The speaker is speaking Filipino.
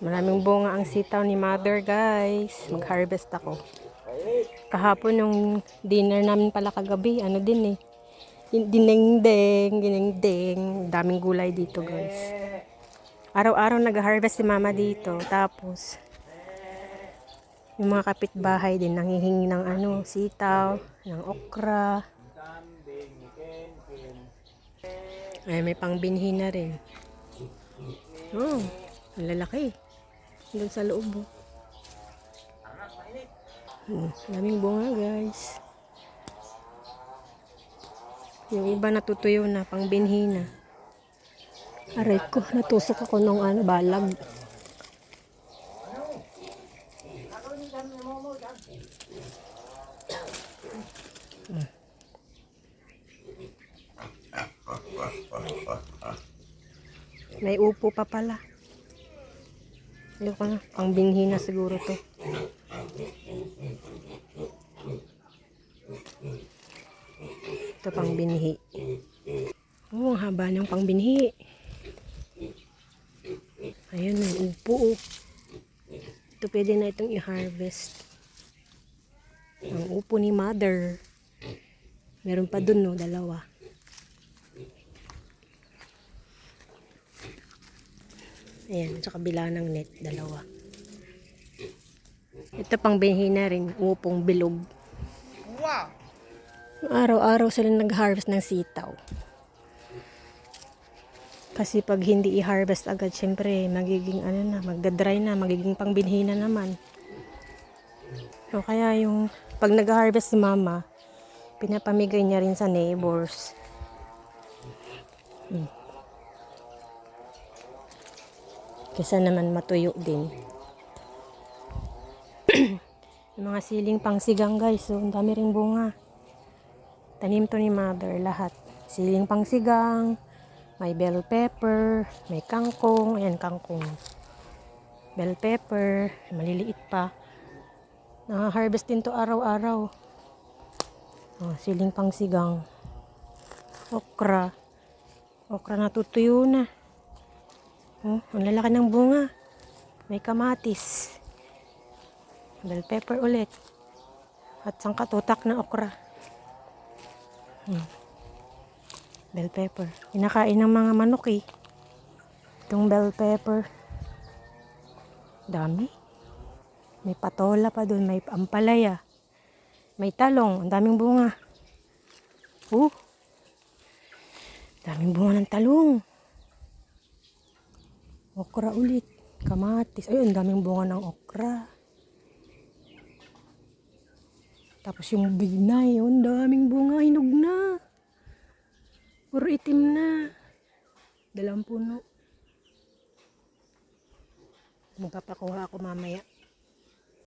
Maraming bunga ang sitaw ni Mother, guys. Mag-harvest ako. Kahapon nung dinner namin pala kagabi, ano din eh. Dinengdeng, dinengdeng. Daming gulay dito, guys. Araw-araw nag-harvest si Mama dito. Tapos, yung mga kapitbahay din nanghihingi ng ano, sitaw, ng okra. Ay, may pangbinhi na rin. Oh, ang lalaki. Doon sa loob. Daming bunga, guys. Yung iba natutuyo na, pangbinhi na. Aray ko, natusok ako nung ano, balag. May upo pa pala. Ayoko na, pangbinhi na siguro to. Ito pangbinhi. Oh, ang haba ng pangbinhi. Ayun, may upo. Ito pwede na itong i-harvest. Ang upo ni Mother. Meron pa dun, no, dalawa. Ayan, sa kabila ng net, dalawa. Ito pang binhi na rin, upong bilog. Wow! Araw-araw sila nag-harvest ng sitaw. Kasi pag hindi i-harvest agad, syempre, magiging ano na, magdadry na, magiging pang binhi na naman. So, kaya yung, pag nag-harvest si Mama, pinapamigay niya rin sa neighbors. Kesa naman matuyo din. Yung mga siling pangsigang, guys. So, ang dami ring bunga. Tanim to ni Mother, lahat. Siling pangsigang, may bell pepper, may kangkong. Ayan, kangkong. Bell pepper, maliliit pa. Naka-harvest din to araw-araw. Oh, siling pangsigang. Okra. Okra natutuyo na. Oh, ang lalaki ng bunga. May kamatis. Bell pepper ulit. At sangkatutak na okra. Bell pepper. Kinakain ng mga manok eh. Itong bell pepper. Dami. May patola pa dun. May ampalaya. May talong. Ang daming bunga. Daming bunga ng talong. Okra ulit. Kamatis. Ayun, daming bunga ng okra. Tapos yung bignay, yun, daming bunga, hinog na. Puro itim na. Dalang puno. Magpapakuha ako mamaya.